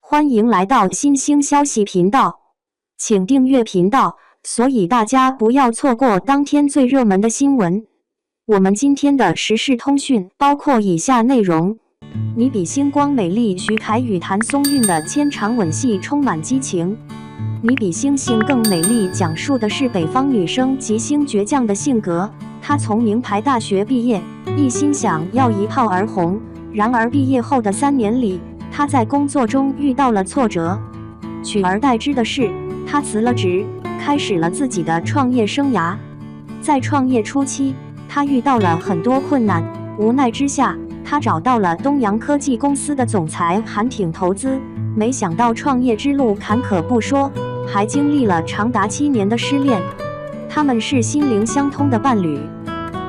欢迎来到新兴消息频道，请订阅频道，所以大家不要错过当天最热门的新闻。我们今天的时事通讯包括以下内容：你比星光美丽，徐凯与谭松韵的牵肠吻戏充满激情。你比星星更美丽讲述的是北方女生吉星倔强的性格。她从名牌大学毕业，一心想要一炮而红，然而毕业后的3年里，她在工作中遇到了挫折，取而代之的是，她辞了职，开始了自己的创业生涯。在创业初期，她遇到了很多困难，无奈之下，她找到了东洋科技公司的总裁韩挺投资。没想到创业之路坎坷不说，还经历了长达7年的失恋。他们是心灵相通的伴侣。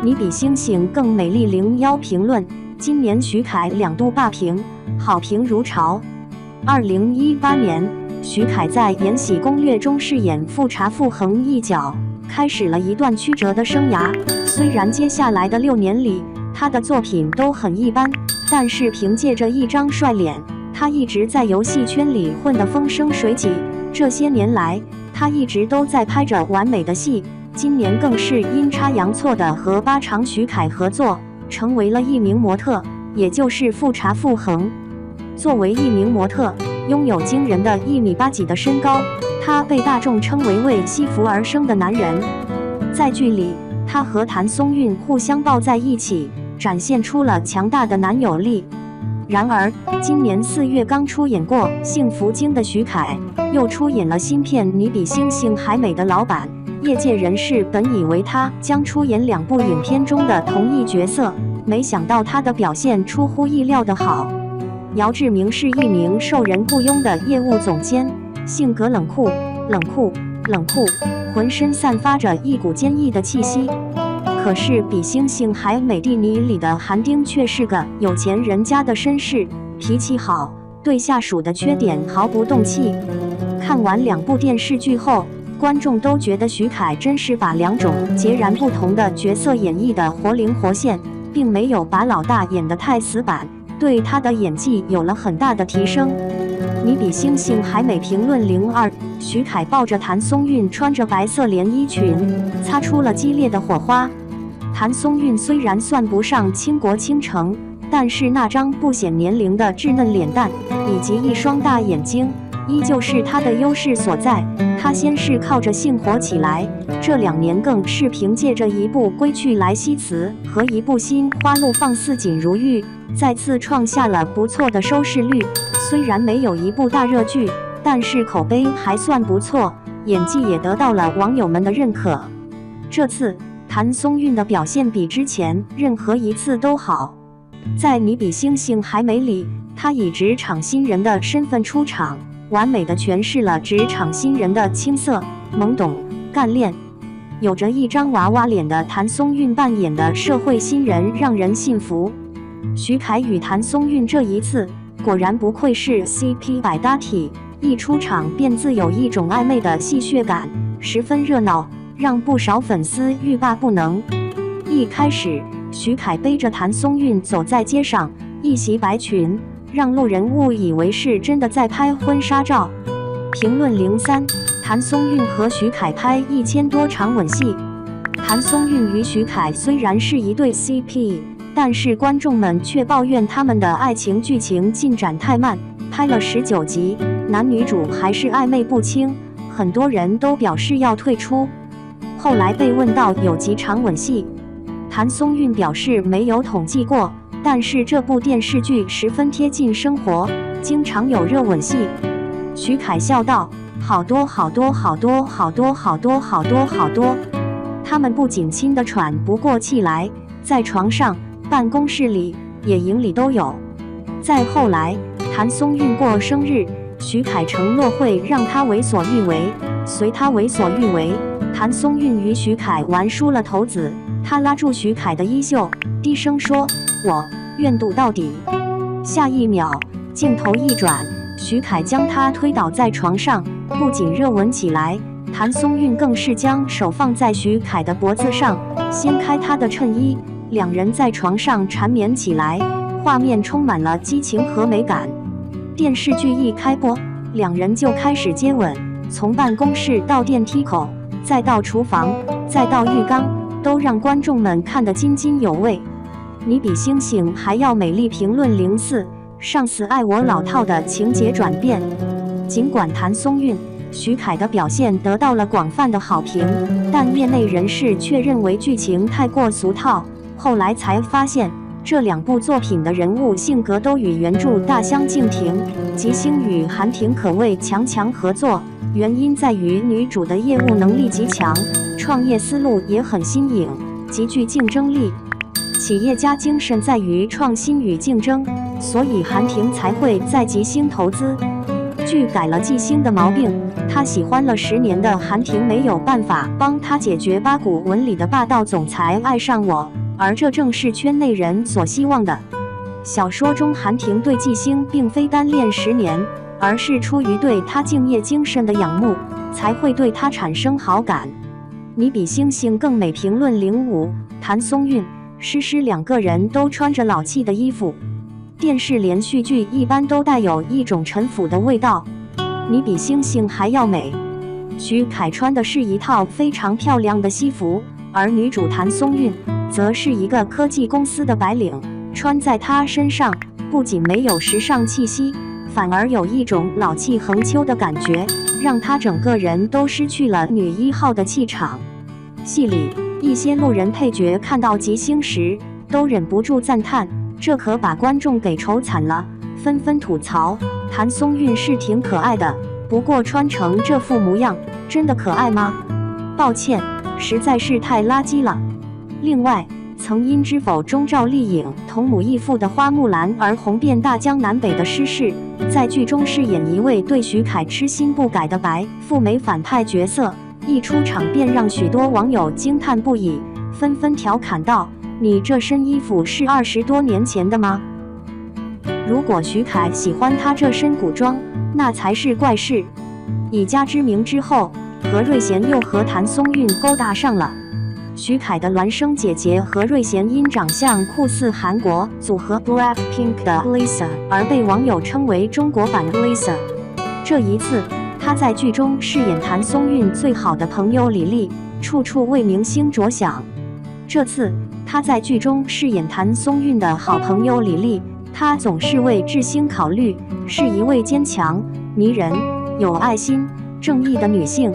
你比星星更美丽01评论：今年徐凯2度霸屏，好评如潮。2018年，徐凯在《延禧攻略》中饰演富察傅恒一角，开始了一段曲折的生涯。虽然接下来的6年里，他的作品都很一般，但是凭借着一张帅脸，他一直在游戏圈里混得风生水起。这些年来，他一直都在拍着完美的戏，今年更是阴差阳错的和8场徐凯合作，成为了一名模特，也就是富察傅恒。作为一名模特，拥有惊人的1.8米几的身高，他被大众称为西服而生的男人。在剧里，他和谭松韵互相抱在一起，展现出了强大的男友力。然而，今年4月刚出演过《幸福经》的徐凯，又出演了新片《你比星星还美》的老板。业界人士本以为他将出演2部影片中的同一角色，没想到他的表现出乎意料的好。姚志明是一名受人雇佣的业务总监，性格冷酷，浑身散发着一股坚毅的气息。可是比星星还美的你里的韩丁却是个有钱人家的绅士，脾气好，对下属的缺点毫不动气。看完2部电视剧后，观众都觉得徐凯真是把2种截然不同的角色演绎得活灵活现，并没有把老大演得太死板，对他的演技有了很大的提升。你比星星还美评论02：徐凯抱着谭松韵，穿着白色连衣裙，擦出了激烈的火花。谭松韵虽然算不上倾国倾城，但是那张不显年龄的稚嫩脸蛋以及一双大眼睛，依旧是她的优势所在。她先是靠着性火起来，这2年更是凭借着一部《归去来兮辞》和一部新《花怒放似锦如玉》，再次创下了不错的收视率。虽然没有一部大热剧，但是口碑还算不错，演技也得到了网友们的认可。这次谭松韵的表现比之前任何一次都好。在《你比星星还美》里，她以职场新人的身份出场，完美的诠释了职场新人的青涩、懵懂、干练。有着一张娃娃脸的谭松韵扮演的社会新人让人信服。徐凯与谭松韵这一次果然不愧是 CP 百搭体，一出场便自有一种暧昧的戏谑感，十分热闹，让不少粉丝欲罢不能。一开始，徐凯背着谭松韵走在街上，一袭白裙，让路人误以为是真的在拍婚纱照。评论03：谭松韵和徐凯拍1000多场吻戏。谭松韵与徐凯虽然是一对 CP， 但是观众们却抱怨他们的爱情剧情进展太慢，拍了19集，男女主还是暧昧不清，很多人都表示要退出。后来被问到有几场吻戏，谭松韵表示没有统计过，但是这部电视剧十分贴近生活，经常有热吻戏。徐凯笑道：好多。他们不仅亲得喘不过气来，在床上、办公室里、野营里都有。再后来，谭松韵过生日，徐凯承诺会让她为所欲为，随他为所欲为。谭松韵与徐凯玩输了头子，她拉住徐凯的衣袖，低声说：我愿赌到底。下一秒，镜头一转，徐凯将她推倒在床上，不仅热吻起来，谭松韵更是将手放在徐凯的脖子上，掀开他的衬衣，2人在床上缠绵起来，画面充满了激情和美感。电视剧一开播，两人就开始接吻，从办公室到电梯口，再到厨房，再到浴缸，都让观众们看得津津有味。你比星星还要美丽。评论04，上司爱我老套的情节转变。尽管谭松韵、徐凯的表现得到了广泛的好评，但业内人士却认为剧情太过俗套。后来才发现，这两部作品的人物性格都与原著大相径庭。吉星与韩婷可谓强强合作，原因在于女主的业务能力极强，创业思路也很新颖，极具竞争力。企业家精神在于创新与竞争，所以韩婷才会在吉星投资。剧改了纪星的毛病，他喜欢了10年的韩婷没有办法帮他解决八股文里的霸道总裁爱上我，而这正是圈内人所希望的。小说中韩婷对纪星并非单恋10年，而是出于对他敬业精神的仰慕，才会对他产生好感。你比星星更美。评论05，谭松韵、诗诗两个人都穿着老气的衣服。电视连续剧一般都带有一种陈腐的味道，你比星星还要美。徐凯穿的是一套非常漂亮的西服，而女主谭松韵则是一个科技公司的白领，穿在她身上不仅没有时尚气息，反而有一种老气横秋的感觉，让她整个人都失去了女1号的气场。戏里一些路人配角看到吉星时都忍不住赞叹，这可把观众给愁惨了，纷纷吐槽谭松韵是挺可爱的，不过穿成这副模样真的可爱吗？抱歉，实在是太垃圾了。另外，曾因《知否》中赵丽颖同母异父的花木兰而红遍大江南北的诗诗，在剧中饰演一位对徐凯痴心不改的白富美反派角色，一出场便让许多网友惊叹不已，纷纷调侃道：“你这身衣服是20多年前的吗？”如果徐凯喜欢他这身古装，那才是怪事。以家之名之后，何瑞贤又和谭松韵勾搭上了。徐凯的孪生姐姐何瑞贤因长相酷似韩国组合 BLACKPINK 的 Lisa 而被网友称为中国版 Lisa。这一次，她在剧中饰演谭松韵最好的朋友李丽，处处为明星着想。这次，她在剧中饰演谭松韵的好朋友李丽，她总是为智星考虑，是一位坚强、迷人、有爱心、正义的女性。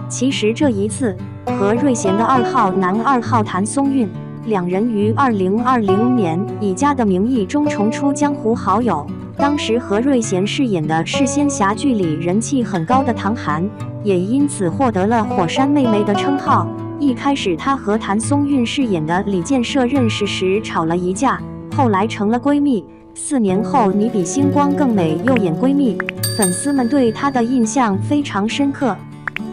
其实这一次，何瑞贤的2号男2号谭松韵，两人于2020年以家的名义中重出江湖好友。当时何瑞贤饰演的是仙侠剧里人气很高的唐寒，也因此获得了火山妹妹的称号。一开始她和谭松韵饰演的李建设认识时吵了一架，后来成了闺蜜。4年后你比星光更美又演闺蜜，粉丝们对她的印象非常深刻。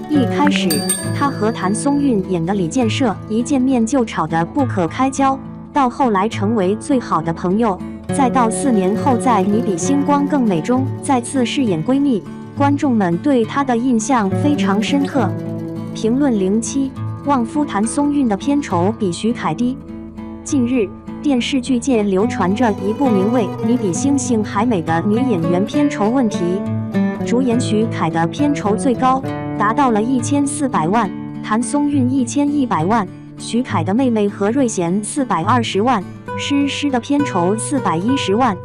一开始，她和谭松韵演的李建设一见面就吵得不可开交，到后来成为最好的朋友，再到4年后在《你比星光更美》中再次饰演闺蜜，观众们对她的印象非常深刻。评论07，旺夫谭松韵的片酬比徐凯低。近日，电视剧界流传着一部名为《你比星星还美》的女演员片酬问题。主演徐凯的片酬最高，达到了1400万，谭松韵1100万，徐凯的妹妹何瑞贤420万，诗诗的片酬410万。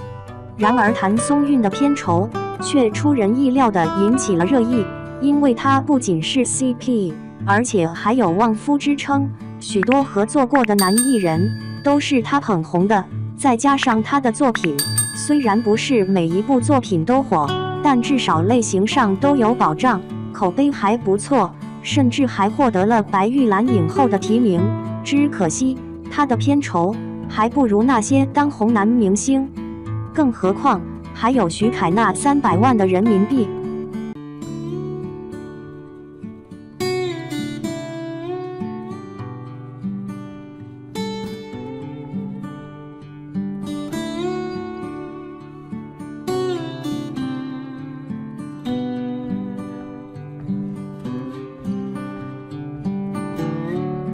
然而谭松韵的片酬却出人意料地引起了热议，因为她不仅是 CP， 而且还有旺夫之称，许多合作过的男艺人都是她捧红的，再加上她的作品，虽然不是每一部作品都火，但至少类型上都有保障，口碑还不错，甚至还获得了白玉兰影后的提名。只可惜，她的片酬还不如那些当红男明星，更何况还有徐凯那300万的人民币。